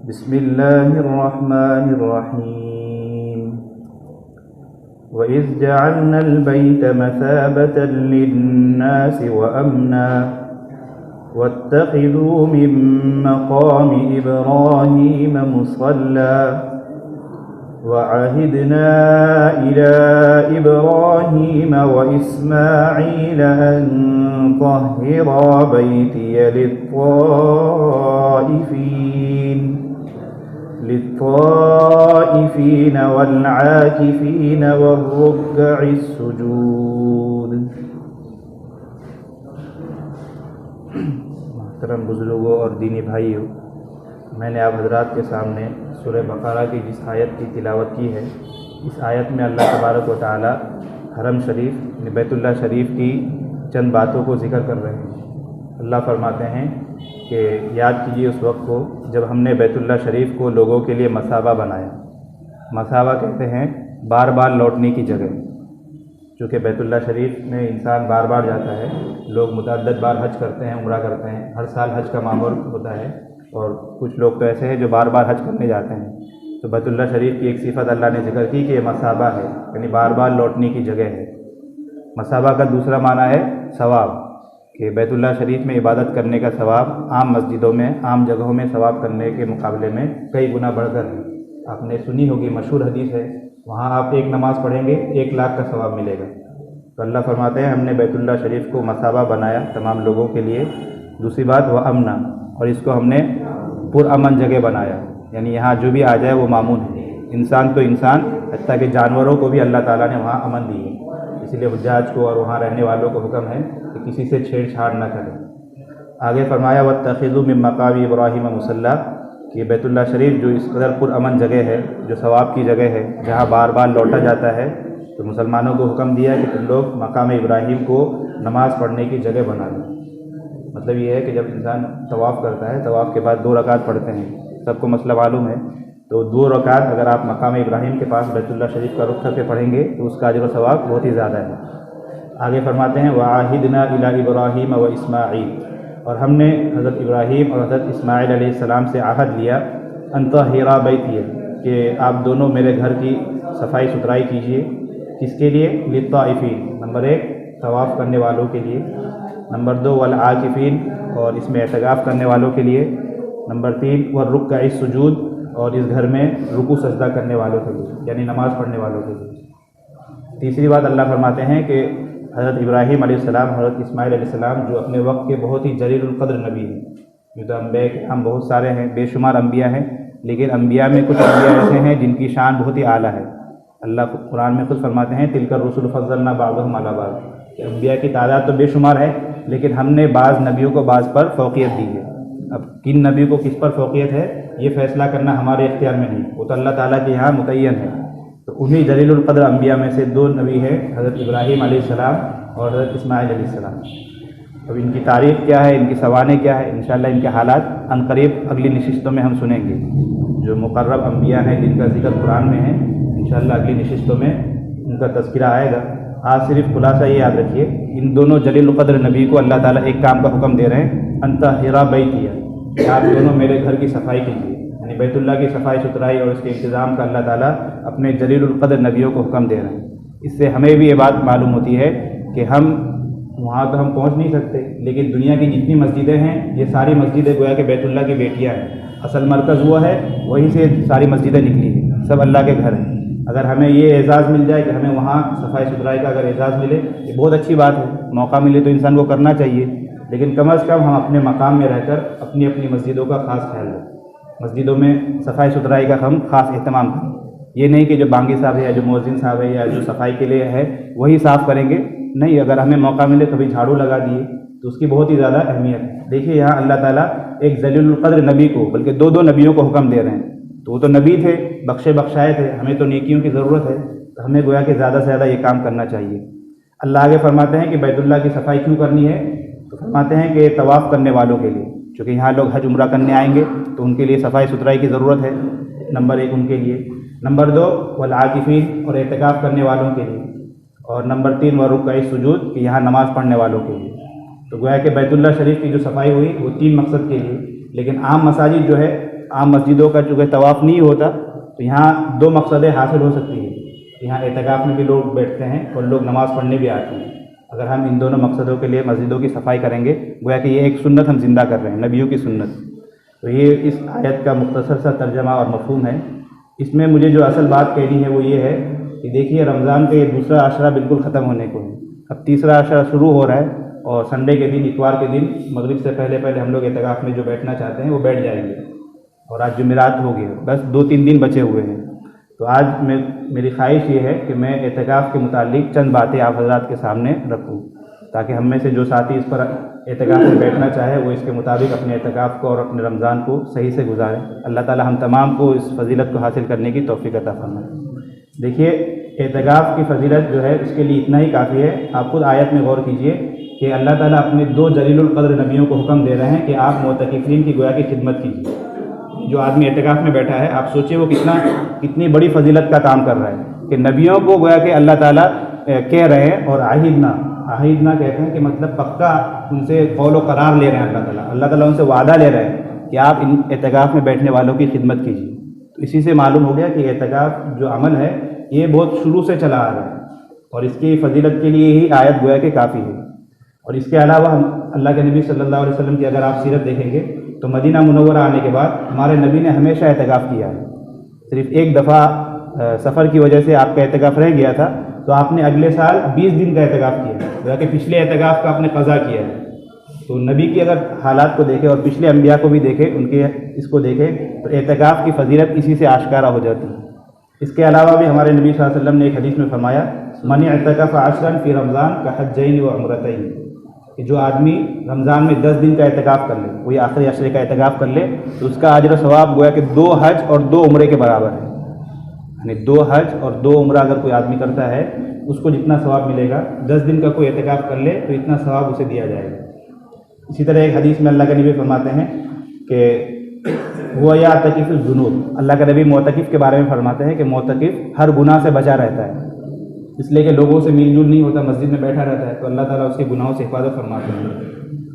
بسم الله الرحمن الرحيم وإذ جعلنا البيت مثابة للناس وأمنا واتخذوا من مقام إبراهيم مصلى وعهدنا إلى إبراهيم وإسماعيل أن طهرا بيتي للطائفين والعاكفين والركع السجود۔ محترم بزرگوں اور دینی بھائیوں، میں نے آپ حضرات کے سامنے سورہ بقرہ کی جس آیت کی تلاوت کی ہے، اس آیت میں اللہ تبارک و تعالی حرم شریف بیت اللہ شریف کی چند باتوں کو ذکر کر رہے ہیں۔ اللہ فرماتے ہیں کہ یاد کیجیے اس وقت کو جب ہم نے بیت اللہ شریف کو لوگوں کے لیے مثابہ بنایا۔ مثابہ کہتے ہیں بار بار لوٹنے کی جگہ، چونکہ بیت اللہ شریف میں انسان بار بار جاتا ہے، لوگ متعدد بار حج کرتے ہیں، عمرہ کرتے ہیں، ہر سال حج کا معمول ہوتا ہے، اور کچھ لوگ تو ایسے ہیں جو بار بار حج کرنے جاتے ہیں۔ تو بیت اللہ شریف کی ایک صفت اللہ نے ذکر کی کہ یہ مثابہ ہے، یعنی بار بار لوٹنے کی جگہ ہے۔ مثابہ کا دوسرا معنی ہے ثواب، کہ بیت اللہ شریف میں عبادت کرنے کا ثواب عام مسجدوں میں، عام جگہوں میں ثواب کرنے کے مقابلے میں کئی گنا بڑھ کر ہے۔ آپ نے سنی ہوگی، مشہور حدیث ہے، وہاں آپ ایک نماز پڑھیں گے 1 لاکھ کا ثواب ملے گا۔ تو اللہ فرماتے ہیں ہم نے بیت اللہ شریف کو مثابہ بنایا تمام لوگوں کے لیے۔ دوسری بات وہ امنا، اور اس کو ہم نے پرامن جگہ بنایا، یعنی یہاں جو بھی آ جائے وہ مامون ہے، انسان تو انسان، حتیٰ کہ جانوروں کو بھی اللہ تعالیٰ نے وہاں امن دی ہے۔ اس لیے حجاج کو اور وہاں رہنے والوں کو حکم ہے کہ کسی سے چھیڑ چھاڑ نہ کریں۔ آگے فرمایا واتخذوا من مقام ابراہیم مصلی، کہ بیت اللہ شریف جو اس قدر پرامن جگہ ہے، جو ثواب کی جگہ ہے، جہاں بار بار لوٹا جاتا ہے، تو مسلمانوں کو حکم دیا کہ تم لوگ مقام ابراہیم کو نماز پڑھنے کی جگہ بنا لو۔ مطلب یہ ہے کہ جب انسان طواف کرتا ہے، طواف کے بعد 2 رکعت پڑھتے ہیں، سب کو مسئلہ معلوم ہے، تو 2 رکعت اگر آپ مقام ابراہیم کے پاس بیت اللہ شریف کا رخ کر کے پڑھیں گے تو اس کا اجر و ثواب بہت ہی زیادہ ہے۔ آگے فرماتے ہیں وَعَاهِدْنَا إِلَىٰ إِبْرَاهِيمَ وَإِسْمَاعِيلَ، اور ہم نے حضرت ابراہیم اور حضرت اسماعیل علیہ السلام سے عہد لیا أَن طَهِّرَا بَيْتِيَ، کہ آپ دونوں میرے گھر کی صفائی ستھرائی کیجیے۔ کس کے لیے؟ للطائفین، نمبر 1 طواف کرنے والوں کے لیے، نمبر 2 والعاکفین، اور اس میں اعتکاف کرنے والوں کے لیے، نمبر 3 والرکع السجود، اور اس گھر میں رکوع سجدہ کرنے والوں کے لیے، یعنی نماز پڑھنے والوں کے لیے۔ تیسری بات اللہ فرماتے ہیں کہ حضرت ابراہیم علیہ السلام، حضرت اسماعیل علیہ السلام جو اپنے وقت کے بہت ہی جلیل القدر نبی ہیں، جو تو انبیاء کے ہم بہت سارے ہیں، بے شمار انبیاء ہیں، لیکن انبیاء میں کچھ انبیاء ایسے ہیں جن کی شان بہت ہی اعلیٰ ہے۔ اللہ قرآن میں خود فرماتے ہیں تلک الرسل فضلنا بعضهم علی بعض، کہ انبیاء کی تعداد تو بے شمار ہے، لیکن ہم نے بعض نبیوں کو بعض پر فوقیت دی ہے۔ اب کن نبی کو کس پر فوقیت ہے یہ فیصلہ کرنا ہمارے اختیار میں نہیں، وہ تو اللہ تعالیٰ کے یہاں متعین ہے۔ تو انہی جلیل القدر انبیاء میں سے 2 نبی ہیں، حضرت ابراہیم علیہ السلام اور حضرت اسماعیل علیہ السلام۔ اب ان کی تاریخ کیا ہے، ان کی سوانح کیا ہے، انشاءاللہ ان کے حالات عنقریب اگلی نشستوں میں ہم سنیں گے۔ جو مقرب انبیاء ہیں جن کا ذکر قرآن میں ہے، انشاءاللہ اگلی نشستوں میں ان کا تذکرہ آئے گا۔ آج صرف خلاصہ یہ یاد رکھیے، ان دونوں جلیل القدر نبی کو اللہ تعالیٰ ایک کام کا حکم دے رہے ہیں، أن طَهِّرَا بَيْتِيَ، کہ آپ دونوں میرے گھر کی صفائی کیجیے، یعنی بیت اللہ کی صفائی ستھرائی اور اس کے انتظام کا اللہ تعالیٰ اپنے جلیل القدر نبیوں کو حکم دے رہے ہیں۔ اس سے ہمیں بھی یہ بات معلوم ہوتی ہے کہ ہم وہاں تو ہم پہنچ نہیں سکتے، لیکن دنیا کی جتنی مسجدیں ہیں یہ ساری مسجدیں گویا کہ بیت اللہ کی بیٹیاں ہیں، اصل مرکز وہ ہے، وہیں سے ساری مسجدیں نکلی ہیں، سب اللہ کے گھر ہیں۔ اگر ہمیں یہ اعزاز مل جائے کہ ہمیں وہاں صفائی ستھرائی کا اگر اعزاز ملے، یہ بہت اچھی بات ہے، موقع ملے تو انسان کو کرنا چاہیے، لیکن کم از کم ہم اپنے مقام میں رہ کر اپنی اپنی مسجدوں کا خاص خیال رکھیں، مسجدوں میں صفائی ستھرائی کا ہم خاص اہتمام کریں۔ یہ نہیں کہ جو بانگی صاحب ہے یا جو مؤذن صاحب ہے یا جو صفائی کے لیے ہے وہی صاف کریں گے، نہیں، اگر ہمیں موقع ملے کبھی جھاڑو لگا دیے تو اس کی بہت ہی زیادہ اہمیت ہے۔ دیکھیے یہاں اللہ تعالیٰ ایک ذلیل القدر نبی کو، بلکہ 2 نبیوں کو حکم دے رہے ہیں، تو وہ تو نبی تھے، بخشائے تھے، ہمیں تو نیکیوں کی ضرورت ہے، تو ہمیں گویا کہ زیادہ سے زیادہ یہ کام کرنا چاہیے۔ اللہ آگے فرماتے ہیں کہ بیت اللہ کی صفائی کیوں کرنی ہے، تو فرماتے ہیں کہ طواف کرنے والوں کے لیے، چونکہ یہاں لوگ حج عمرہ کرنے آئیں گے تو ان کے لیے صفائی ستھرائی کی ضرورت ہے، نمبر 1 ان کے لیے، نمبر 2 والعاکفین، اور اعتکاف کرنے والوں کے لیے، اور نمبر 3 والرکع السجود، کہ یہاں نماز پڑھنے والوں کے لیے۔ تو گویا کہ بیت اللہ شریف کی جو صفائی ہوئی وہ 3 مقصد کے لیے، لیکن عام مساجد جو ہے عام مسجدوں کا چونکہ طواف نہیں ہوتا تو یہاں دو مقصدیں حاصل ہو سکتی ہیں. یہاں اعتکاف میں بھی لوگ بیٹھتے ہیں اور لوگ نماز پڑھنے بھی آتے ہیں. اگر ہم ان دونوں مقصدوں کے لیے مسجدوں کی صفائی کریں گے گویا کہ یہ ایک سنت ہم زندہ کر رہے ہیں، نبیوں کی سنت. تو یہ اس آیت کا مختصر سا ترجمہ اور مفہوم ہے. اس میں مجھے جو اصل بات کہنی ہے وہ یہ ہے کہ دیکھیے رمضان کا یہ دوسرا عشرہ بالکل ختم ہونے کو ہے. اب تیسرا عشرہ شروع ہو رہا ہے اور سنڈے کے دن، اتوار کے دن مغرب سے پہلے ہم لوگ اعتکاف میں جو بیٹھنا چاہتے ہیں وہ بیٹھ جائیں گے. اور آج جمعرات ہو گئے، بس 2-3 دن بچے ہوئے ہیں. تو آج میری خواہش یہ ہے کہ میں اعتکاف کے متعلق چند باتیں آپ حضرات کے سامنے رکھوں تاکہ ہم میں سے جو ساتھی اس پر اعتکاف میں بیٹھنا چاہے وہ اس کے مطابق اپنے اعتکاف کو اور اپنے رمضان کو صحیح سے گزاریں. اللہ تعالی ہم تمام کو اس فضیلت کو حاصل کرنے کی توفیق عطا فرمائے. دیکھیے اعتکاف کی فضیلت جو ہے اس کے لیے اتنا ہی کافی ہے. آپ خود آیت میں غور کیجئے کہ اللہ تعالیٰ اپنے 2 جلیل القدر نبیوں کو حکم دے رہے ہیں کہ آپ معتکفین کی گویا کی خدمت کیجیے. جو آدمی اعتکاف میں بیٹھا ہے آپ سوچئے وہ کتنی بڑی فضیلت کا کام کر رہا ہے کہ نبیوں کو گویا کہ اللہ تعالیٰ کہہ رہے ہیں. اور عہدنا کہتے ہیں کہ مطلب پکا ان سے قول و قرار لے رہے ہیں. اللہ تعالیٰ ان سے وعدہ لے رہے ہیں کہ آپ ان اعتکاف میں بیٹھنے والوں کی خدمت کیجیے. تو اسی سے معلوم ہو گیا کہ اعتکاف جو عمل ہے یہ بہت شروع سے چلا آ رہا ہے اور اس کی فضیلت کے لیے ہی آیت گویا کہ کافی ہے. اور اس کے علاوہ اللہ کے نبی صلی اللہ علیہ وسلم کی اگر آپ سیرت دیکھیں گے تو مدینہ منورہ آنے کے بعد ہمارے نبی نے ہمیشہ اعتکاف کیا ہے. صرف ایک دفعہ سفر کی وجہ سے آپ کا اعتکاف رہ گیا تھا تو آپ نے اگلے سال 20 دن کا اعتکاف کیا ہے، گویا کہ پچھلے اعتکاف کا آپ نے قضا کیا ہے. تو نبی کی اگر حالات کو دیکھیں اور پچھلے انبیاء کو بھی دیکھیں، ان کے اس کو دیکھیں تو اعتکاف کی فضیلت اسی سے آشکارا ہو جاتی ہے. اس کے علاوہ بھی ہمارے نبی صلی اللہ علیہ وسلم نے ایک حدیث میں فرمایا من اعتکف عشرا فی رمضان کحجین و عمرتین، کہ جو آدمی رمضان میں 10 دن کا اعتکاف کر لے، وہی آخری عشرے کا اعتکاف کر لے تو اس کا اجر و ثواب گویا کہ 2 حج اور 2 عمرے کے برابر ہے. یعنی 2 حج اور 2 عمرہ اگر کوئی آدمی کرتا ہے اس کو جتنا ثواب ملے گا، 10 دن کا کوئی اعتکاف کر لے تو اتنا ثواب اسے دیا جائے گا. اسی طرح ایک حدیث میں اللہ کے نبی فرماتے ہیں کہ وہ یعتکف الذنوب، اللہ کے نبی معتکف کے بارے میں فرماتے ہیں کہ معتکف ہر گناہ سے بچا رہتا ہے، اس لیے کہ لوگوں سے میل جول نہیں ہوتا، مسجد میں بیٹھا رہتا ہے تو اللہ تعالیٰ اس کے گناہوں سے حفاظت فرماتے ہیں.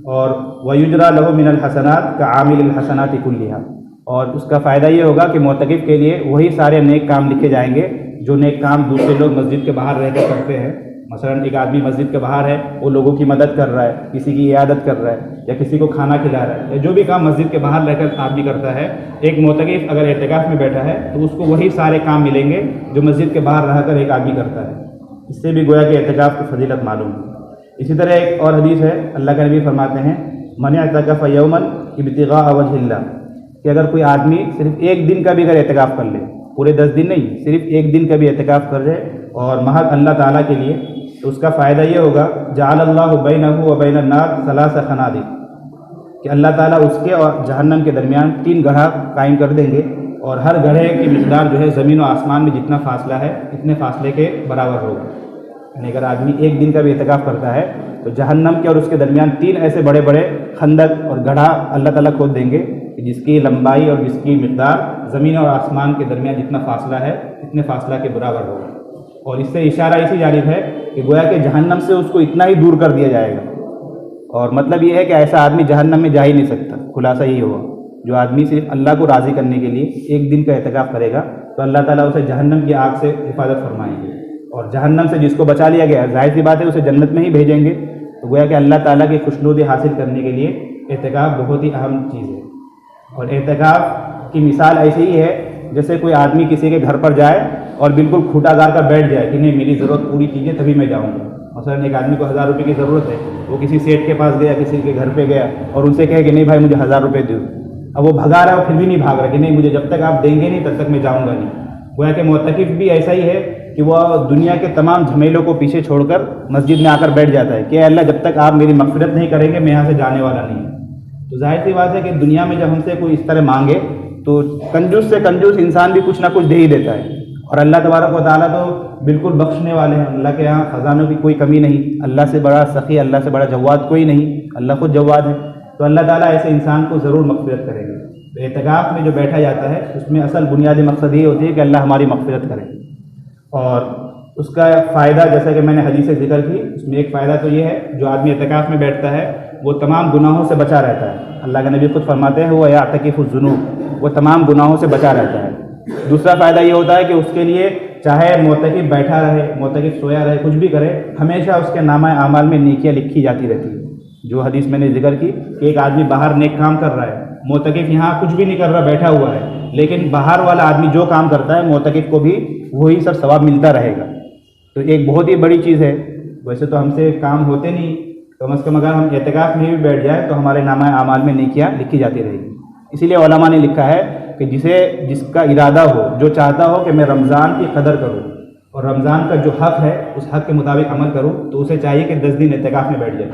اور وَيُجْرَى لَهُ مِنَ الْحَسَنَاتِ كَعَامِلِ الْحَسَنَاتِ كُلِّهَا، اور اس کا فائدہ یہ ہوگا کہ معتکف کے لیے وہی سارے نیک کام لکھے جائیں گے جو نیک کام دوسرے لوگ مسجد کے باہر رہ کر کرتے ہیں. مثلا ایک آدمی مسجد کے باہر ہے، وہ لوگوں کی مدد کر رہا ہے، کسی کی عیادت کر رہا ہے یا کسی کو کھانا کھلا رہا ہے، یا جو بھی کام مسجد کے باہر رہ کر آدمی کرتا ہے، ایک معتکف اگر اعتکاف میں بیٹھا ہے تو اس کو وہی سارے کام ملیں گے جو مسجد کے باہر رہ کر ایک آدمی کرتا ہے. اس سے بھی گویا کہ اعتکاف کی فضیلت معلوم ہے. اسی طرح ایک اور حدیث ہے، اللہ کے نبی فرماتے ہیں من اعتکف یوما ابتغاء وجہ اللہ، کہ اگر کوئی آدمی صرف ایک دن کا بھی اگر اعتکاف کر لے، پورے 10 دن نہیں، صرف ایک دن کا بھی اعتکاف کر جائے اور محض اللہ تعالیٰ کے لیے، تو اس کا فائدہ یہ ہوگا جعل اللہ بینہ و بین النار 3 خنادق، کہ اللہ تعالیٰ اس کے اور جہنم کے درمیان 3 گڑھا قائم کر دیں گے اور ہر گڑھے کی مقدار جو ہے زمین و آسمان میں جتنا فاصلہ ہے اتنے فاصلے کے برابر ہوگا. یعنی اگر آدمی ایک دن کا بھی اعتکاف کرتا ہے تو جہنم کے اور اس کے درمیان 3 ایسے بڑے بڑے خندق اور گڑھا اللہ تعالیٰ کھود دیں گے کہ جس کی لمبائی اور جس کی مقدار زمین اور آسمان کے درمیان جتنا فاصلہ ہے اتنے فاصلہ کے برابر ہوگا. اور اس سے اشارہ اسی جانب ہے کہ گویا کہ جہنم سے اس کو اتنا ہی دور کر دیا جائے گا. اور مطلب یہ ہے کہ ایسا آدمی جہنم میں جا ہی نہیں سکتا. خلاصہ یہی ہوا، جو آدمی صرف اللہ کو راضی کرنے کے لیے ایک دن کا اعتکاف کرے گا تو اللہ تعالیٰ اسے جہنم کی آگ سے حفاظت فرمائیں گے. اور جہنم سے جس کو بچا لیا گیا، ظاہر سی بات ہے اسے جنت میں ہی بھیجیں گے. تو گویا کہ اللہ تعالیٰ کی خوشنودی حاصل کرنے کے لیے اعتکاف بہت ہی اہم چیز ہے. اور اعتکاف کی مثال ایسے ہی ہے جیسے کوئی آدمی کسی کے گھر پر جائے اور بالکل کھوٹا گار کر بیٹھ جائے کہ نہیں میری ضرورت پوری کیجیے تبھی میں جاؤں گا. مثلا ایک آدمی کو 1000 روپے کی ضرورت ہے، وہ کسی سیٹ کے پاس گیا، کسی کے گھر پہ گیا اور ان سے کہے کہ نہیں بھائی مجھے 1000 روپے دو. اب وہ بھگا رہا ہے، وہ پھر بھی نہیں بھاگ رہا کہ نہیں مجھے جب تک آپ دیں گے نہیں تب تک میں جاؤں گا نہیں. گویا کہ معتکف بھی ایسا ہی ہے کہ وہ دنیا کے تمام جھمیلوں کو پیچھے چھوڑ کر مسجد میں آ کر بیٹھ جاتا ہے کہ اے اللہ جب تک آپ میری مغفرت نہیں کریں گے میں یہاں سے جانے والا نہیں. تو ظاہر سی بات ہے کہ دنیا میں جب ہم سے کوئی اس طرح مانگے تو کنجوس سے کنجوس انسان بھی کچھ نہ کچھ دے ہی دیتا ہے. اور اللہ تبارک و تعالیٰ تو بالکل بخشنے والے ہیں، اللہ کے یہاں خزانوں کی کوئی کمی نہیں. اللہ سے بڑا سخی، اللہ سے بڑا جواد کوئی نہیں، اللہ خود جواد ہے. تو اللہ تعالیٰ ایسے انسان کو ضرور مغفرت کرے گا. تو اعتکاف میں جو بیٹھا جاتا ہے اس میں اصل بنیادی مقصد یہ ہوتی ہے کہ اللہ ہماری مغفرت کرے. اور اس کا فائدہ جیسا کہ میں نے حدیث سے ذکر کی، اس میں ایک فائدہ تو یہ ہے جو آدمی اعتکاف میں بیٹھتا ہے وہ تمام گناہوں سے بچا رہتا ہے۔ اللہ کے نبی خود فرماتے ہیں وہ یعتکف الذنوب، وہ تمام گناہوں سے بچا رہتا ہے۔ دوسرا فائدہ یہ ہوتا ہے کہ اس کے لیے چاہے معتکف بیٹھا رہے، معتکف سویا رہے، کچھ بھی کرے، ہمیشہ اس کے نامہ اعمال میں نیکیاں لکھی جاتی رہتی ہیں۔ جو حدیث میں نے ذکر کی کہ ایک آدمی باہر نیک کام کر رہا ہے، معتکف یہاں کچھ بھی نہیں کر رہا، بیٹھا ہوا ہے، لیکن باہر والا آدمی جو کام کرتا ہے معتکف کو بھی وہی سب ثواب ملتا رہے گا۔ تو ایک بہت ہی بڑی چیز ہے۔ ویسے تو ہم سے کام ہوتے نہیں، کم از کم اگر ہم اعتکاف میں بھی بیٹھ جائیں تو ہمارے نامہ اعمال میں نیکیاں لکھی جاتی رہے گی۔ اسی لیے علماء نے لکھا ہے کہ جس کا ارادہ ہو، جو چاہتا ہو کہ میں رمضان کی قدر کروں اور رمضان کا جو حق ہے اس حق کے مطابق عمل کروں، تو اسے چاہیے کہ 10 دن اعتکاف میں بیٹھ جائے۔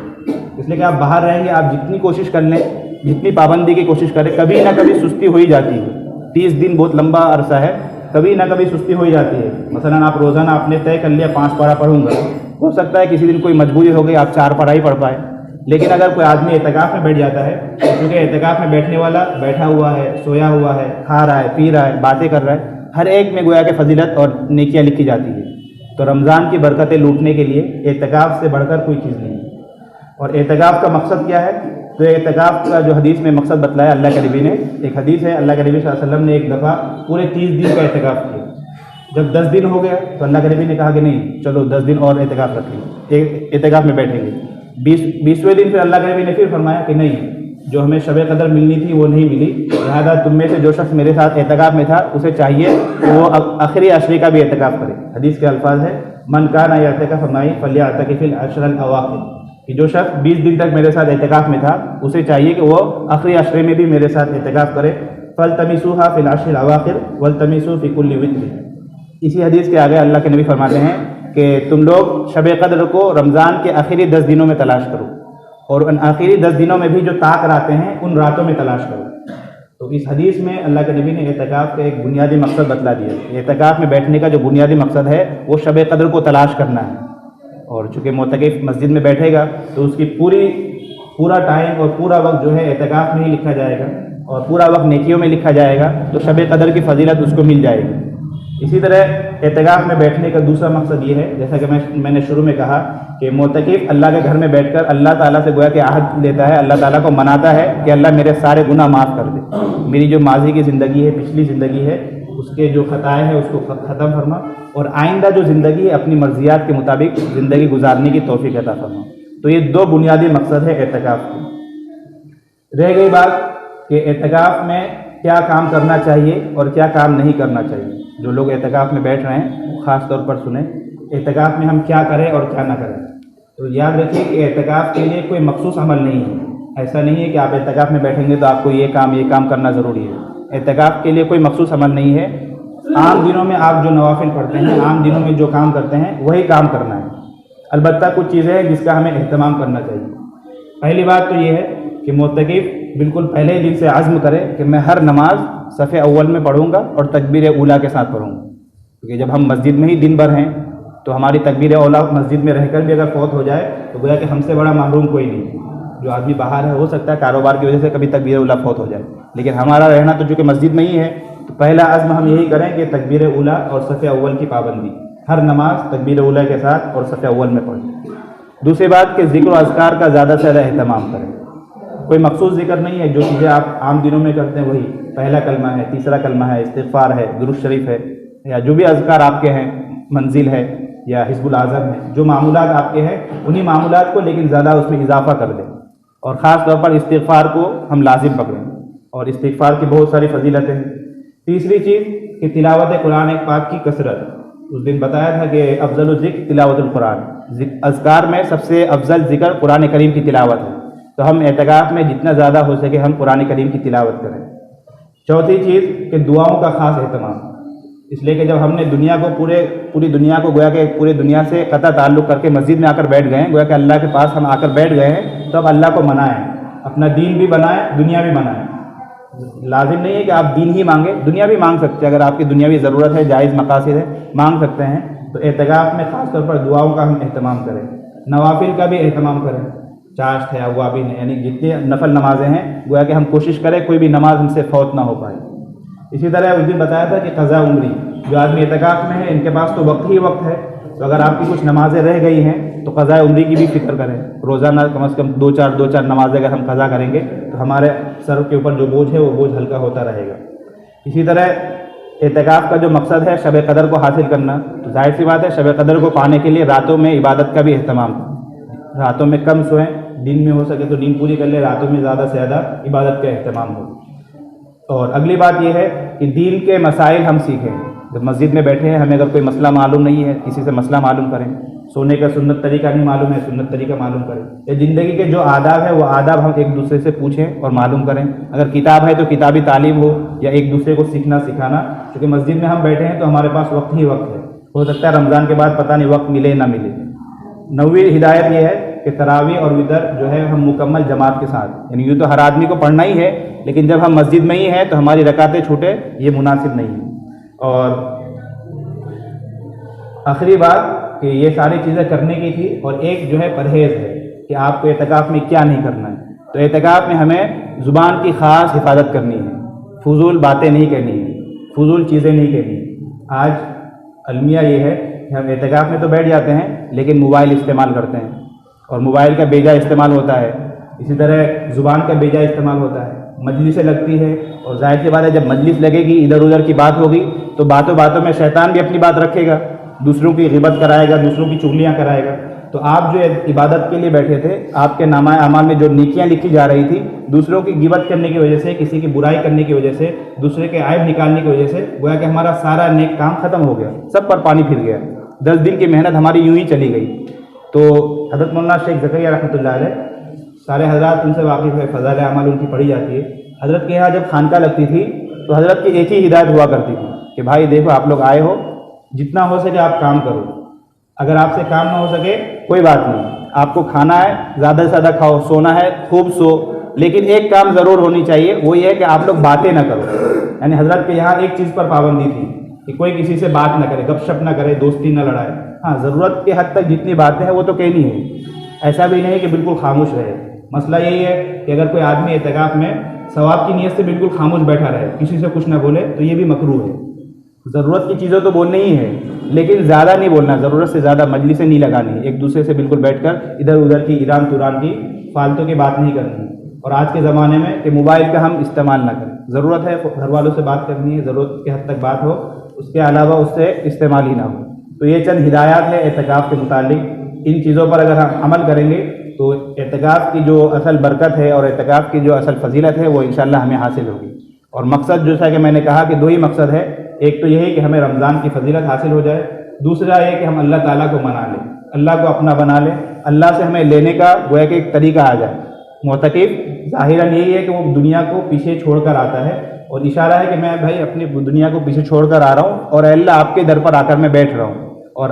اس لیے کہ آپ باہر رہیں گے، آپ جتنی کوشش کر لیں، جتنی پابندی کی کوشش کریں، کبھی نہ کبھی سستی ہو ہی جاتی ہے۔ 30 دن بہت لمبا عرصہ ہے، کبھی نہ کبھی سستی ہو ہی جاتی ہے۔ مثلاً آپ روزانہ آپ نے طے کر لیا 5 پارہ پڑھوں گا، ہو سکتا ہے کسی دن کوئی مجبوری ہو گئی آپ 4 پارہ ہی پڑھ پائے، لیکن اگر کوئی آدمی اعتکاف میں بیٹھ جاتا ہے، کیونکہ اعتکاف میں بیٹھنے والا بیٹھا ہوا ہے، سویا ہوا ہے، کھا رہا ہے، پی رہا ہے، باتیں کر رہا ہے، ہر ایک میں گویا کہ فضیلت اور نیکیاں لکھی جاتی ہے۔ تو رمضان کی برکتیں لوٹنے کے لیے اعتکاف سے بڑھ کر کوئی چیز نہیں ہے۔ اور اعتکاف کا مقصد کیا ہے؟ تو اعتکاف کا جو حدیث میں مقصد بتلایا اللہ کے نبی نے، ایک حدیث ہے، اللہ کے نبی صلی اللہ علیہ وسلم نے ایک دفعہ پورے 30 دن کا اعتکاف کیا۔ جب 10 دن ہو گیا تو اللہ کے نبی نے کہا کہ نہیں، چلو 10 دن اور اعتکاف رکھیں، اعتکاف میں بیٹھیں گے۔ 20ویں دن پھر اللہ کے نبی نے پھر فرمایا کہ نہیں، جو ہمیں شب قدر ملنی تھی وہ نہیں ملی، لہٰذا تم میں سے جو شخص میرے ساتھ اعتکاف میں تھا اسے چاہیے کہ وہ آخری عشرے کا بھی اعتکاف کرے۔ حدیث کے الفاظ ہے من کان یعتکف معی فلیعتکف العشر الاواخر، کہ جو شخص 20 دن تک میرے ساتھ اعتکاف میں تھا اسے چاہیے کہ وہ آخری عشرے میں بھی میرے ساتھ اعتکاف کرے۔ فالتمسوها فی العشر الاواخر والتمسوا فی کل وتر۔ اسی حدیث کے آگے اللہ کے نبی فرماتے ہیں کہ تم لوگ شب قدر کو رمضان کے آخری 10 دنوں میں تلاش کرو، اور ان آخری 10 دنوں میں بھی جو طاق راتیں ہیں ان راتوں میں تلاش کرو۔ تو اس حدیث میں اللہ کے نبی نے اعتکاف کا ایک بنیادی مقصد بتلا دیا۔ اعتکاف میں بیٹھنے کا جو بنیادی مقصد ہے وہ شب قدر کو تلاش کرنا ہے، اور چونکہ معتکف مسجد میں بیٹھے گا تو اس کی پورا ٹائم اور پورا وقت جو ہے اعتکاف میں ہی لکھا جائے گا، اور پورا وقت نیکیوں میں لکھا جائے گا، تو شب قدر کی فضیلت اس کو مل جائے گی۔ اسی طرح اعتکاف میں بیٹھنے کا دوسرا مقصد یہ ہے، جیسا کہ میں نے شروع میں کہا کہ معتکف اللہ کے گھر میں بیٹھ کر اللہ تعالیٰ سے گویا کہ عہد لیتا ہے، اللہ تعالیٰ کو مناتا ہے کہ اللہ میرے سارے گناہ معاف کر دے، میری جو ماضی کی زندگی ہے، پچھلی زندگی ہے، اس کے جو خطائیں ہیں اس کو ختم فرما، اور آئندہ جو زندگی ہے اپنی مرضیات کے مطابق زندگی گزارنے کی توفیق عطا فرما۔ تو یہ 2 بنیادی مقصد ہے اعتکاف کے۔ رہ گئی بات کہ اعتکاف میں کیا کام کرنا چاہیے اور کیا کام نہیں کرنا چاہیے۔ جو لوگ اعتکاف میں بیٹھ رہے ہیں خاص طور پر سنیں، اعتکاف میں ہم کیا کریں اور کیا نہ کریں۔ تو یاد رکھیے کہ اعتکاف کے لیے کوئی مخصوص عمل نہیں ہے۔ ایسا نہیں ہے کہ آپ اعتکاف میں بیٹھیں گے تو آپ کو یہ کام کرنا ضروری ہے۔ اعتکاف کے لیے کوئی مخصوص عمل نہیں ہے۔ عام دنوں میں آپ جو نوافل پڑھتے ہیں، عام دنوں میں جو کام کرتے ہیں وہی کام کرنا ہے۔ البتہ کچھ چیزیں ہیں جس کا ہمیں اہتمام کرنا چاہیے۔ پہلی بات تو یہ ہے کہ معتکف بالکل پہلے ہی دن سے عزم کرے کہ میں ہر نماز صف اول میں پڑھوں گا اور تکبیر اولیٰ کے ساتھ پڑھوں گا، کیونکہ جب ہم مسجد میں ہی دن بھر ہیں تو ہماری تکبیر اولیٰ مسجد میں رہ کر بھی اگر فوت ہو جائے تو گویا کہ ہم سے بڑا محروم کوئی نہیں۔ جو آدمی باہر ہے ہو سکتا ہے کاروبار کی وجہ سے کبھی تکبیر اولیٰ فوت ہو جائے، لیکن ہمارا رہنا تو چونکہ مسجد میں ہی ہے، تو پہلا عزم ہم یہی کریں کہ تکبیر اولیٰ اور صف اول کی پابندی، ہر نماز تکبیر اولیٰ کے ساتھ اور صف اول میں پڑھیں۔ دوسری بات کہ ذکر و اذکار کا زیادہ سے زیادہ اہتمام کریں۔ کوئی مخصوص ذکر نہیں ہے، جو چیزیں آپ عام دنوں میں کرتے ہیں وہی، پہلا کلمہ ہے، تیسرا کلمہ ہے، استغفار ہے، درود شریف ہے، یا جو بھی اذکار آپ کے ہیں، منزل ہے یا حزب الاعظم ہے، جو معمولات آپ کے ہیں انہی معمولات کو لیکن زیادہ اس میں اضافہ کر دیں، اور خاص طور پر استغفار کو ہم لازم پکڑیں، اور استغفار کی بہت ساری فضیلتیں ہیں۔ تیسری چیز کہ تلاوت قرآن پاک کی کثرت۔ اس دن بتایا تھا کہ افضل الذکر تلاوت القرآن، اذکار میں سب سے افضل ذکر قرآن کریم کی تلاوت ہے، تو ہم اعتکاف میں جتنا زیادہ ہو سکے ہم قرآن کریم کی تلاوت کریں۔ چوتھی چیز کہ دعاؤں کا خاص اہتمام، اس لیے کہ جب ہم نے دنیا کو پوری دنیا کو گویا کہ پوری دنیا سے قطع تعلق کر کے مسجد میں آ کر بیٹھ گئے ہیں، گویا کہ اللہ کے پاس ہم آ کر بیٹھ گئے ہیں، تو اب اللہ کو منائیں، اپنا دین بھی بنائیں، دنیا بھی بنائیں۔ لازم نہیں ہے کہ آپ دین ہی مانگیں، دنیا بھی مانگ سکتے ہیں، اگر آپ کی دنیاوی ضرورت ہے، جائز مقاصد ہے، مانگ سکتے ہیں۔ تو اعتکاف میں خاص طور پر دعاؤں کا ہم اہتمام کریں، نوافل کا بھی اہتمام کریں، چاشت ہے، اوابین ہے، یعنی جتنی نفل نمازیں ہیں گویا کہ ہم کوشش کریں کوئی بھی نماز ہم سے فوت نہ ہو پائے۔ اسی طرح اس دن بتایا تھا کہ قضاء عمری، جو آدمی اعتکاف میں ہے ان کے پاس تو وقت ہی وقت ہے، تو اگر آپ کی کچھ نمازیں رہ گئی ہیں تو قضاء عمری کی بھی فکر کریں. روزانہ کم از کم دو چار نمازیں اگر ہم قضا کریں گے تو ہمارے سر کے اوپر جو بوجھ ہے وہ بوجھ ہلکا ہوتا رہے گا. اسی طرح اعتکاف کا جو مقصد ہے شب قدر کو حاصل کرنا، تو ظاہر سی بات ہے شب قدر کو پانے کے لیے راتوں میں عبادت کا بھی اہتمام، راتوں میں کم سوئیں، دن میں ہو سکے تو نیند پوری کر لیں، راتوں میں زیادہ سے زیادہ عبادت کا اہتمام ہو. اور اگلی بات یہ ہے کہ دین کے مسائل ہم سیکھیں. جب مسجد میں بیٹھے ہیں ہمیں اگر کوئی مسئلہ معلوم نہیں ہے کسی سے مسئلہ معلوم کریں. سونے کا سنت طریقہ نہیں معلوم ہے سنت طریقہ معلوم کریں. یا زندگی کے جو آداب ہے وہ آداب ہم ایک دوسرے سے پوچھیں اور معلوم کریں. اگر کتاب ہے تو کتابی تعلیم ہو یا ایک دوسرے کو سیکھنا سکھانا، کیونکہ مسجد میں ہم بیٹھے ہیں تو ہمارے پاس وقت ہی وقت ہے. ہو سکتا ہے رمضان کے بعد پتہ نہیں وقت ملے نہ ملے. 9ویں ہدایت یہ ہے کہ تراویح اور وتر جو ہے ہم مکمل جماعت کے ساتھ، یعنی یوں تو ہر آدمی کو پڑھنا ہی ہے لیکن جب ہم مسجد میں ہی ہیں تو ہماری رکعتیں چھوٹے یہ مناسب نہیں ہے. اور آخری بات کہ یہ ساری چیزیں کرنے کی تھی، اور ایک جو ہے پرہیز ہے کہ آپ کو اعتکاف میں کیا نہیں کرنا ہے. تو اعتکاف میں ہمیں زبان کی خاص حفاظت کرنی ہے، فضول باتیں نہیں کہنی ہیں، فضول چیزیں نہیں کہنی. آج المیہ یہ ہے کہ ہم اعتکاف میں تو بیٹھ جاتے ہیں لیکن موبائل استعمال کرتے ہیں اور موبائل کا بیجا استعمال ہوتا ہے. اسی طرح زبان کا بیجا استعمال ہوتا ہے. مجلسیں لگتی ہے اور ظاہر سی بات ہے جب مجلس لگے گی ادھر ادھر کی بات ہوگی تو باتوں باتوں میں شیطان بھی اپنی بات رکھے گا، دوسروں کی غیبت کرائے گا، دوسروں کی چغلیاں کرائے گا. تو آپ جو عبادت کے لیے بیٹھے تھے، آپ کے نامہ اعمال میں جو نیکیاں لکھی جا رہی تھی، دوسروں کی غیبت کرنے کی وجہ سے، کسی کی برائی کرنے کی وجہ سے، دوسرے کے عیب نکالنے کی وجہ سے گویا کہ ہمارا سارا نیک کام ختم ہو گیا، سب پر پانی پھر گیا. 10 دن کی محنت ہماری یوں ہی چلی گئی. تو حضرت مولانا شیخ زکریا رحمۃ اللہ علیہ، سارے حضرات ان سے واقف ہے، فضائل اعمال ان کی پڑھی جاتی ہے. حضرت کے یہاں جب خانقاہ لگتی تھی تو حضرت کی ایک ہی ہدایت ہوا کرتی تھی کہ بھائی دیکھو آپ لوگ آئے ہو، جتنا ہو سکے آپ کام کرو. اگر آپ سے کام نہ ہو سکے کوئی بات نہیں، آپ کو کھانا ہے زیادہ سے زیادہ کھاؤ، سونا ہے خوب سو، لیکن ایک کام ضرور ہونی چاہیے، وہ یہ ہے کہ آپ لوگ باتیں نہ کرو. یعنی حضرت کے یہاں ایک چیز پر پابندی تھی کہ کوئی کسی سے بات نہ کرے، گپ شپ نہ کرے، دوستی نہ لڑائے. ہاں ضرورت کے حد تک جتنی باتیں ہیں وہ تو کہنی ہے، ایسا بھی نہیں کہ بالکل خاموش رہے. مسئلہ یہی ہے کہ اگر کوئی آدمی اعتکاف میں ثواب کی نیت سے بالکل خاموش بیٹھا رہے، کسی سے کچھ نہ بولے، تو یہ بھی مکروہ ہے. ضرورت کی چیزیں تو بولنی ہی ہے لیکن زیادہ نہیں بولنا، ضرورت سے زیادہ مجلسیں نہیں لگانی، ایک دوسرے سے بالکل بیٹھ کر ادھر ادھر کی ایران توران کی فالتو کی بات نہیں کرنی. اور آج کے زمانے میں کہ موبائل کا ہم استعمال نہ کریں. ضرورت ہے گھر والوں سے بات کرنی ہے، ضرورت کے حد تک بات ہو، اس کے علاوہ اس سے استعمال ہی نہ ہو. تو یہ چند ہدایات ہے اعتکاف کے متعلق. ان چیزوں پر اگر ہم عمل کریں گے تو اعتکاف کی جو اصل برکت ہے اور اعتکاف کی جو اصل فضیلت ہے وہ انشاءاللہ ہمیں حاصل ہوگی. اور مقصد جیسا کہ میں نے کہا کہ 2 ہی مقصد ہے. ایک تو یہی کہ ہمیں رمضان کی فضیلت حاصل ہو جائے، دوسرا یہ کہ ہم اللہ تعالیٰ کو منا لیں، اللہ کو اپنا بنا لیں، اللہ سے ہمیں لینے کا گویا کہ ایک طریقہ آ جائے. معتکف ظاہراً یہی ہے کہ وہ دنیا کو پیچھے چھوڑ کر آتا ہے اور اشارہ ہے کہ میں بھائی اپنی دنیا کو پیچھے چھوڑ کر آ رہا ہوں اور اے اللہ آپ کے در پر آ کر میں بیٹھ رہا ہوں، اور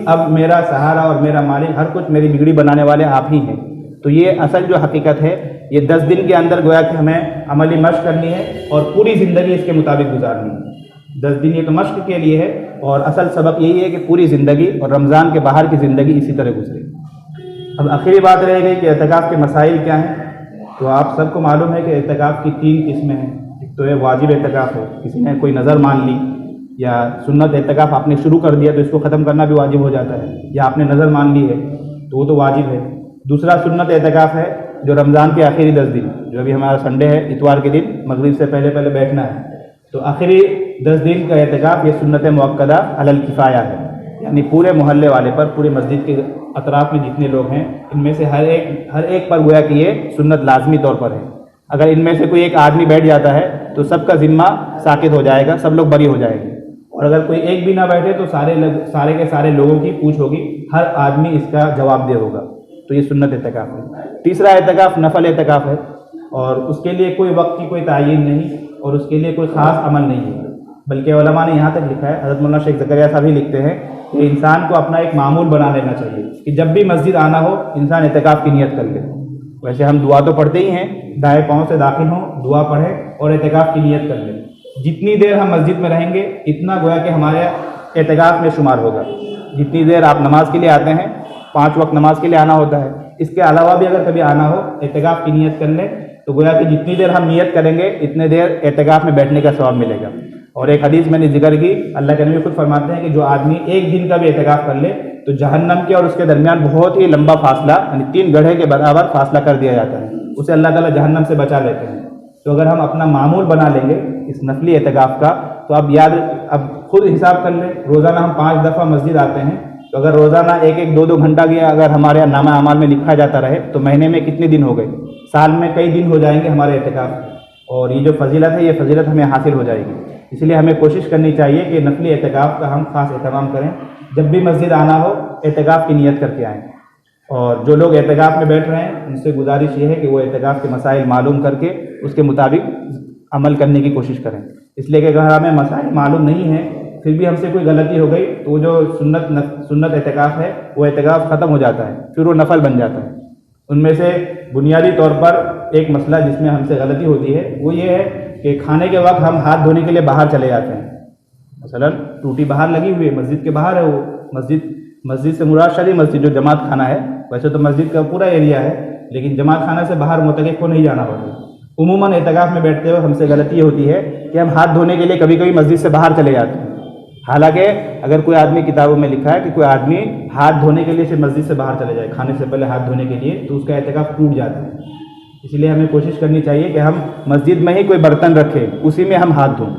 اب میرا سہارا اور میرا مالک ہر کچھ میری بگڑی بنانے والے آپ ہی ہیں. تو یہ اصل جو حقیقت ہے یہ 10 دن کے اندر گویا کہ ہمیں عملی مشق کرنی ہے اور پوری زندگی اس کے مطابق گزارنی ہے. 10 دن یہ تو مشق کے لیے ہے اور اصل سبق یہی ہے کہ پوری زندگی اور رمضان کے باہر کی زندگی اسی طرح گزرے. اب آخری بات رہ گئی کہ اعتکاف کے مسائل کیا ہیں. تو آپ سب کو معلوم ہے کہ اعتکاف کی 3 قسمیں ہیں. ایک تو ہے واجب اعتکاف ہے، کسی نے کوئی نظر مان لی، یا سنت اعتکاف آپ نے شروع کر دیا تو اس کو ختم کرنا بھی واجب ہو جاتا ہے، یا آپ نے نظر مان لی ہے تو وہ تو واجب ہے. دوسرا سنت اعتکاف ہے جو رمضان کے آخری 10 دن، جو ابھی ہمارا سنڈے ہے، اتوار کے دن مغرب سے پہلے بیٹھنا ہے. تو آخری 10 دن کا اعتکاف یہ سنت مؤکدہ علی الکفایہ ہے، یعنی پورے محلے والے پر، پورے مسجد کے اطراف میں جتنے لوگ ہیں ان میں سے ہر ایک پر گویا کہ یہ سنت لازمی طور پر ہے. اگر ان میں سے کوئی ایک آدمی بیٹھ جاتا ہے تو سب کا ذمہ ساقط ہو جائے گا، سب لوگ بری ہو جائیں گے. اور اگر کوئی ایک بھی نہ بیٹھے تو سارے کے سارے لوگوں کی پوچھ ہوگی، ہر آدمی اس کا جواب دہ ہوگا. تو یہ سنت اعتکاف ہے. تیسرا اعتکاف نفل اعتکاف ہے، اور اس کے لیے کوئی وقت کی کوئی تعین نہیں اور اس کے لیے کوئی خاص عمل نہیں ہے، بلکہ علماء نے یہاں تک لکھا ہے، حضرت مولانا شیخ زکریا صاحب ہی لکھتے ہیں کہ انسان کو اپنا ایک معمول بنا لینا چاہیے کہ جب بھی مسجد آنا ہو انسان اعتکاف کی نیت کر لے. ویسے ہم دعا تو پڑھتے ہی ہیں، دائیں پاؤں سے داخل ہوں، دعا پڑھیں اور اعتکاف کی نیت کر لیں. جتنی دیر ہم مسجد میں رہیں گے اتنا گویا کہ ہمارے اعتکاف میں شمار ہوگا. جتنی دیر آپ نماز کے لیے آتے ہیں، 5 وقت نماز کے لیے آنا ہوتا ہے، اس کے علاوہ بھی اگر کبھی آنا ہو اعتکاف کی نیت کر لیں تو گویا کہ جتنی دیر ہم نیت کریں گے اتنے دیر اعتکاف میں بیٹھنے کا ثواب ملے گا. اور ایک حدیث میں نے ذکر کی، اللہ کے نبی خود فرماتے ہیں کہ جو آدمی 1 دن کا بھی اعتکاف کر لے تو جہنم کے اور اس کے درمیان بہت ہی لمبا فاصلہ یعنی 3 گڑھے کے برابر فاصلہ کر دیا جاتا ہے، اسے اللہ تعالیٰ جہنم سے بچا لیتے ہیں۔ تو اگر ہم اپنا معمول بنا لیں گے اس نفلی اعتکاف کا، تو اب خود حساب کر لیں، روزانہ ہم 5 دفعہ مسجد آتے ہیں، تو اگر روزانہ 1-2 گھنٹہ کی اگر ہمارے نامہ اعمال میں لکھا جاتا رہے تو مہینے میں کتنے دن ہو گئے؟ سال میں کئی دن ہو جائیں گے ہمارے اعتکاف، اور یہ جو فضیلت ہے یہ فضیلت ہمیں حاصل ہو جائے گی۔ اس لیے ہمیں کوشش کرنی چاہیے کہ نفلی اعتکاف کا ہم خاص اہتمام کریں، جب بھی مسجد آنا ہو اعتکاف کی نیت کر کے آئیں۔ اور جو لوگ اعتکاف میں بیٹھ رہے ہیں ان سے گزارش یہ ہے کہ وہ اعتکاف کے مسائل معلوم کر کے اس کے مطابق عمل کرنے کی کوشش کریں، اس لیے کہ اگر ہمیں مسائل معلوم نہیں ہیں پھر بھی ہم سے کوئی غلطی ہو گئی تو وہ جو سنت اعتکاف ہے وہ اعتکاف ختم ہو جاتا ہے، پھر وہ نفل بن جاتا ہے۔ ان میں سے بنیادی طور پر ایک مسئلہ جس میں ہم سے غلطی ہوتی ہے وہ یہ ہے کہ کھانے کے وقت ہم ہاتھ دھونے کے لیے باہر چلے جاتے ہیں۔ مثلا ٹوٹی باہر لگی ہوئی ہے، مسجد کے باہر ہے، وہ مسجد سے مراد شرعی مسجد جو جماعت خانہ ہے، ویسے تو مسجد کا پورا ایریا ہے لیکن جماعت خانہ سے باہر معتکف کو نہیں جانا ہوتا۔ عموماً اعتکاف میں بیٹھتے ہوئے ہم سے غلطی یہ ہوتی ہے کہ ہم ہاتھ دھونے کے لیے کبھی کبھی مسجد سے باہر چلے جاتے ہیں، حالانکہ اگر کوئی آدمی کتابوں میں لکھا ہے کہ کوئی آدمی ہاتھ دھونے کے لیے صرف مسجد سے باہر چلے جائے کھانے سے پہلے ہاتھ دھونے کے لیے تو اس کا اعتکاف ٹوٹ جاتا ہے۔ اس لیے ہمیں کوشش کرنی چاہیے کہ ہم مسجد میں ہی کوئی برتن رکھیں، اسی میں ہم ہاتھ دھویں،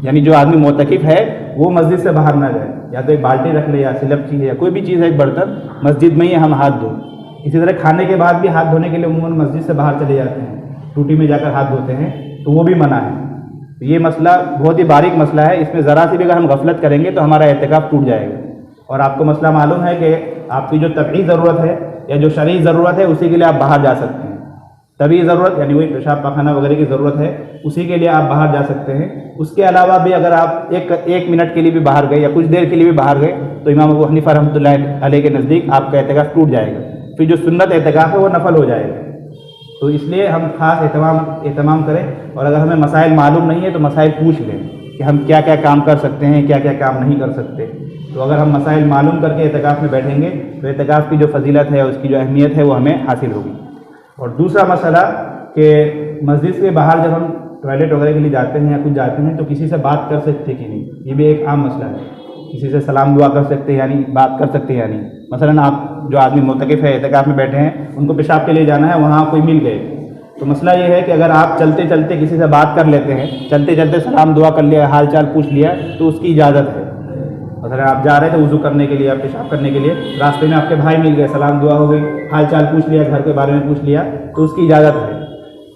یعنی جو آدمی معتکف ہے وہ مسجد سے باہر نہ جائے، یا تو ایک بالٹی رکھ لے یا سلپ چیز یا کوئی بھی چیز ہے ایک برتن، مسجد میں ہی ہم ہاتھ دھویں۔ اسی طرح کھانے کے بعد بھی ہاتھ دھونے کے لیے عموماً مسجد سے باہر چلے جاتے ہیں، ٹوٹی میں جا کر ہاتھ دھوتے ہیں، تو وہ بھی منع ہے۔ یہ مسئلہ بہت ہی باریک مسئلہ ہے، اس میں ذرا سی بھی اگر ہم غفلت کریں گے تو ہمارا اعتکاف ٹوٹ جائے گا۔ اور آپ کو مسئلہ معلوم ہے کہ آپ کی جو طبعی ضرورت ہے یا جو شرعی ضرورت ہے اسی کے لیے آپ باہر جا سکتے ہیں۔ طبعی ضرورت یعنی وہی پیشاب پاخانہ وغیرہ کی ضرورت ہے، اسی کے لیے آپ باہر جا سکتے ہیں۔ اس کے علاوہ بھی اگر آپ ایک منٹ کے لیے بھی باہر گئے یا کچھ دیر کے لیے بھی باہر گئے تو امام ابو حنیفہ رحمۃ اللہ علیہ کے نزدیک آپ کا اعتکاف ٹوٹ جائے گا، پھر جو سنت اعتکاف ہے وہ نفل ہو جائے گا۔ تو اس لیے ہم خاص اہتمام کریں، اور اگر ہمیں مسائل معلوم نہیں ہے تو مسائل پوچھ لیں کہ ہم کیا کیا کام کر سکتے ہیں، کیا کیا کام نہیں کر سکتے۔ تو اگر ہم مسائل معلوم کر کے اعتکاف میں بیٹھیں گے تو اعتکاف کی جو فضیلت ہے، اس کی جو اہمیت ہے وہ ہمیں حاصل ہوگی۔ اور دوسرا مسئلہ کہ مسجد کے باہر جب ہم ٹوائلٹ وغیرہ کے لیے جاتے ہیں یا کچھ جاتے ہیں تو کسی سے بات کر سکتے کہ نہیں، یہ بھی ایک عام مسئلہ ہے۔ کسی سے سلام دعا کر سکتے یعنی بات کر سکتے یا نہیں۔ مثلا آپ جو آدمی معتکف ہے اعتکاف میں بیٹھے ہیں، ان کو پیشاب کے لیے جانا ہے، وہاں کوئی مل گئے تو مسئلہ یہ ہے کہ اگر آپ چلتے چلتے کسی سے بات کر لیتے ہیں، چلتے چلتے سلام دعا کر لیا، حال چال پوچھ لیا تو اس کی اجازت ہے۔ مثلا آپ جا رہے تھے وضو کرنے کے لیے یا پیشاب کرنے کے لیے، راستے میں آپ کے بھائی مل گئے، سلام دعا ہو گئی، حال چال پوچھ لیا، گھر کے بارے میں پوچھ لیا تو اس کی اجازت ہے۔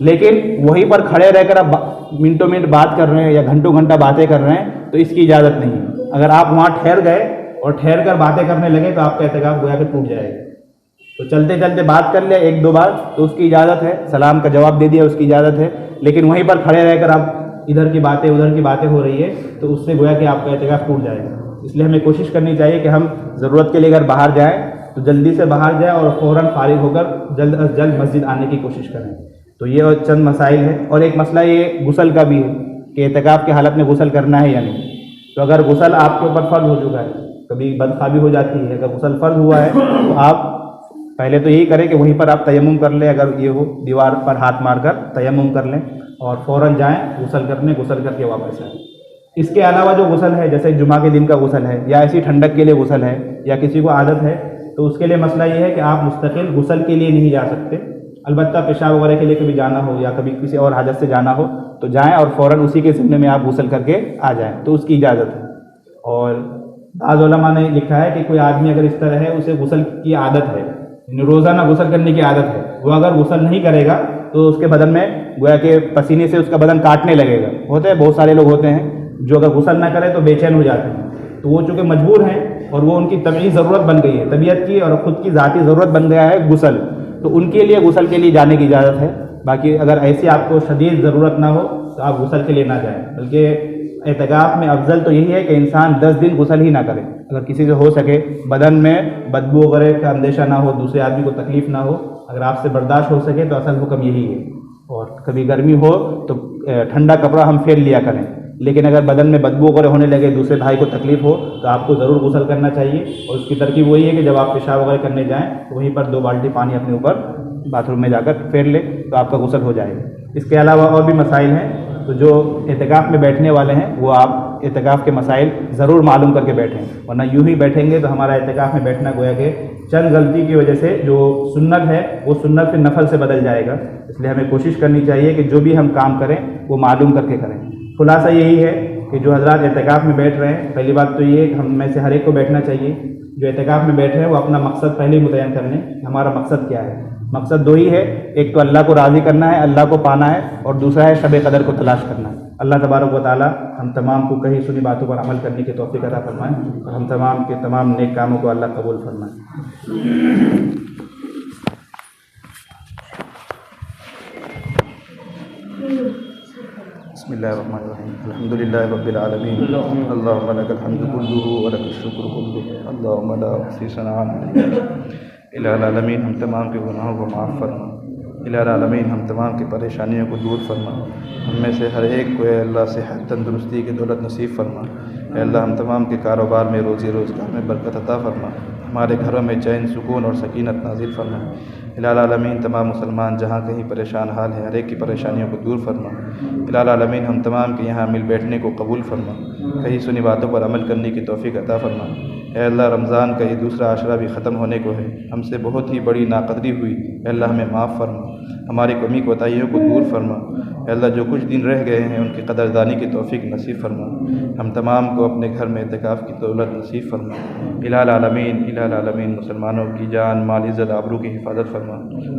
لیکن وہیں پر کھڑے رہ کر آپ منٹوں منٹ بات کر رہے ہیں یا گھنٹوں گھنٹہ باتیں کر رہے ہیں تو اس کی اجازت نہیں ہے۔ اگر آپ وہاں ٹھہر گئے اور ٹھہر کر باتیں کرنے لگے تو آپ کا اعتکاف گویا کہ ٹوٹ جائے گا۔ تو چلتے چلتے بات کر لیا 1-2 بار تو اس کی اجازت ہے، سلام کا جواب دے دیا اس کی اجازت ہے، لیکن وہیں پر کھڑے رہ کر آپ ادھر کی باتیں ادھر کی باتیں ہو رہی ہے تو اس سے گویا کہ آپ کا اعتکاف ٹوٹ جائے گا۔ اس لیے ہمیں کوشش کرنی چاہیے کہ ہم ضرورت کے لیے اگر باہر جائیں تو جلدی سے باہر جائیں اور فوراً فارغ ہو کر جلد از جلد مسجد آنے کی کوشش کریں۔ تو یہ چند مسائل ہیں، اور ایک مسئلہ یہ غسل کا بھی ہے کہ اعتکاف کی حالت میں غسل کرنا ہے یا نہیں۔ تو اگر غسل آپ کے اوپر فرض ہو چکا ہے، کبھی بدخوابی ہو جاتی ہے، اگر غسل فرض ہوا ہے تو آپ پہلے تو یہی کریں کہ وہیں پر آپ تیمم کر لیں، اگر یہ ہو دیوار پر ہاتھ مار کر تیمم کر لیں اور فوراً جائیں غسل کرنے، غسل کر کے واپس آئیں۔ اس کے علاوہ جو غسل ہے جیسے جمعہ کے دن کا غسل ہے یا ایسی ٹھنڈک کے لیے غسل ہے یا کسی کو عادت ہے تو اس کے لیے مسئلہ یہ ہے کہ آپ مستقل غسل کے لیے نہیں جا سکتے، البتہ پیشاب وغیرہ کے لیے کبھی جانا ہو یا کبھی کسی اور حاجت سے جانا ہو تو جائیں اور فوراً اسی کے ذمے میں آپ غسل کر کے آ جائیں تو اس کی اجازت ہے۔ اور بعض علماء نے لکھا ہے کہ کوئی آدمی اگر اس طرح ہے اسے غسل کی عادت ہے، یعنی روزانہ غسل کرنے کی عادت ہے، وہ اگر غسل نہیں کرے گا تو اس کے بدن میں گویا کہ پسینے سے اس کا بدن کاٹنے لگے گا۔ ہوتے ہیں بہت سارے لوگ ہوتے ہیں جو اگر غسل نہ کرے تو بے چین ہو جاتے ہیں، تو وہ چونکہ مجبور ہیں اور وہ ان کی طبعی ضرورت بن گئی ہے، طبیعت کی اور خود کی ذاتی ضرورت بن گیا ہے غسل، تو ان کے لیے غسل کے لیے جانے کی اجازت ہے۔ باقی اگر ایسی آپ کو شدید ضرورت نہ ہو تو آپ غسل کے لیے نہ جائیں، بلکہ اعتکاف میں افضل تو یہی ہے کہ انسان 10 دن غسل ہی نہ کرے۔ اگر کسی سے ہو سکے بدن میں بدبو وغیرہ کا اندیشہ نہ ہو، دوسرے آدمی کو تکلیف نہ ہو، اگر آپ سے برداشت ہو سکے تو اصل حکم یہی ہے۔ اور کبھی گرمی ہو تو ٹھنڈا کپڑا ہم پھیر لیا کریں، لیکن اگر بدن میں بدبو وغیرہ ہونے لگے، دوسرے بھائی کو تکلیف ہو تو آپ کو ضرور غسل کرنا چاہیے۔ اور اس کی ترکیب وہی ہے کہ جب آپ پیشاب وغیرہ کرنے جائیں تو وہیں پر 2 بالٹی پانی اپنے اوپر باتھ روم میں جا کر پھیر لیں تو آپ کا غسل ہو جائے گا۔ اس کے علاوہ اور بھی مسائل ہیں تو جو اعتکاف میں بیٹھنے والے ہیں وہ آپ اعتکاف کے مسائل ضرور معلوم کر کے بیٹھیں، ورنہ یوں ہی بیٹھیں گے تو ہمارا اعتکاف میں بیٹھنا گویا کہ چند غلطی کی وجہ سے جو سنت ہے وہ سنت پھر نفل سے بدل جائے گا۔ اس لیے ہمیں کوشش کرنی چاہیے کہ جو بھی ہم کام کریں وہ معلوم کر کے کریں۔ خلاصہ یہی ہے کہ جو حضرات اعتکاف میں بیٹھ رہے ہیں، پہلی بات تو یہ ہے کہ ہم میں سے ہر ایک کو بیٹھنا چاہیے۔ جو اعتکاف میں بیٹھے ہیں وہ اپنا مقصد پہلے ہی متعین کر لیں کہ ہمارا مقصد کیا ہے۔ مقصد دو ہی ہے، ایک تو اللہ کو راضی کرنا ہے، اللہ کو پانا ہے، اور دوسرا ہے شب قدر کو تلاش کرنا ہے۔ اللہ تبارک و تعالی ہم تمام کو کہی سنی باتوں پر عمل کرنے کی توفیق عطا فرمائے، اور ہم تمام کے تمام نیک کاموں کو اللہ قبول فرمائے۔ بسم اللہ الرحمن الرحیم، الحمد للہ رب العالمین، اللہم لک الحمد کلہ ولک الشکر کلہ، اللہم لا احصی ثناء علیک۔ الہ العالمین ہم تمام کے گناہوں کو معاف فرما، الہ العالمین ہم تمام کی پریشانیوں کو دور فرما، ہم میں سے ہر ایک کو اے اللہ صحت تندرستی کی دولت نصیب فرما۔ اے اللہ ہم تمام کے کاروبار میں، روزی روزگار میں برکت عطا فرما، ہمارے گھروں میں چین سکون اور سکینت نازل فرما۔ الہ العالمین تمام مسلمان جہاں کہیں پریشان حال ہے، ہر ایک کی پریشانیوں کو دور فرما۔ الہ العالمین ہم تمام کے یہاں مل بیٹھنے کو قبول فرما، کہیں سنی باتوں پر عمل کرنے کی توفیق عطا فرما۔ اے اللہ رمضان کا یہ دوسرا عشرہ بھی ختم ہونے کو ہے، ہم سے بہت ہی بڑی ناقدری ہوئی، اے اللہ ہمیں معاف فرما، ہماری کمی کوتاہیوں کو دور فرما۔ اے اللہ جو کچھ دن رہ گئے ہیں ان کی قدردانی کی توفیق نصیب فرما، ہم تمام کو اپنے گھر میں اعتکاف کی دولت نصیب فرما۔ الہ العالمین مسلمانوں کی جان مال عزت آبرو کی حفاظت فرما،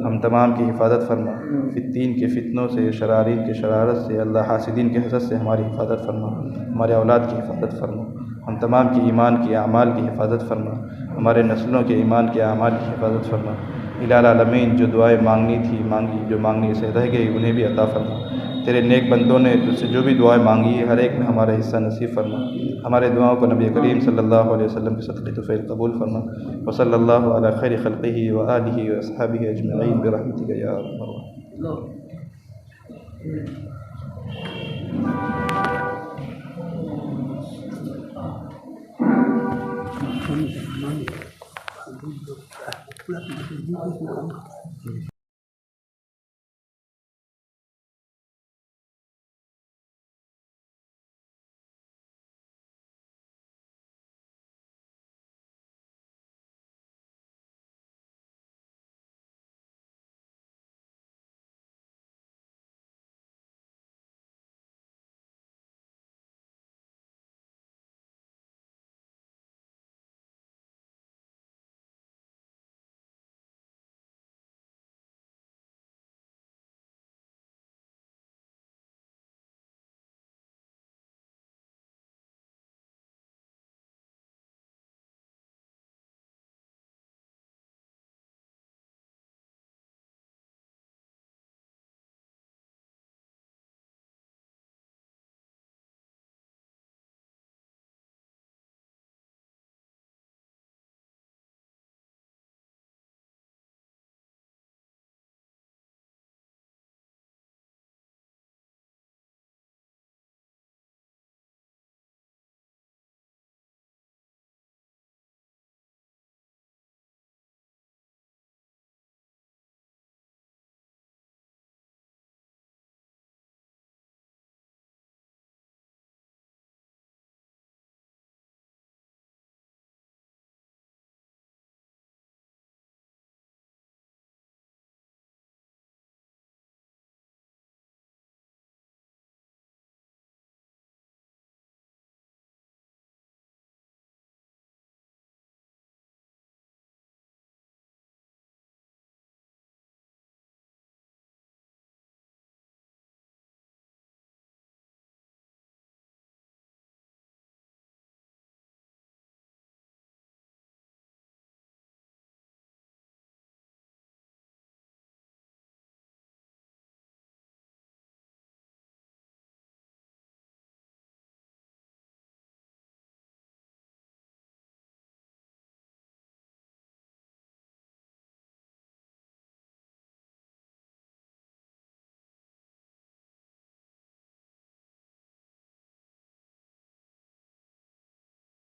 ہم تمام کی حفاظت فرما، فتین کے فتنوں سے، شرارین کے شرارت سے، اللہ حاسدین کے حسد سے ہماری حفاظت فرما، ہمارے اولاد کی حفاظت فرما، ہم تمام کی ایمان کی اعمال کی حفاظت فرما، ہمارے نسلوں کے ایمان کے اعمال کی حفاظت فرما۔ الہ العالمین جو دعائیں مانگنی تھی مانگی، جو مانگنی سے رہ گئی انہیں بھی عطا فرما۔ تیرے نیک بندوں نے تجھ سے جو بھی دعائیں مانگی ہے ہر ایک میں ہمارا حصہ نصیب فرما، ہمارے دعاؤں کو نبی کریم صلی اللہ علیہ وسلم کے صدقے طفیل قبول فرما۔ وصلی اللہ علی خیر خلقہ وآلہ واصحابہ اجمعین برحمتک یا ارحم الراحمین۔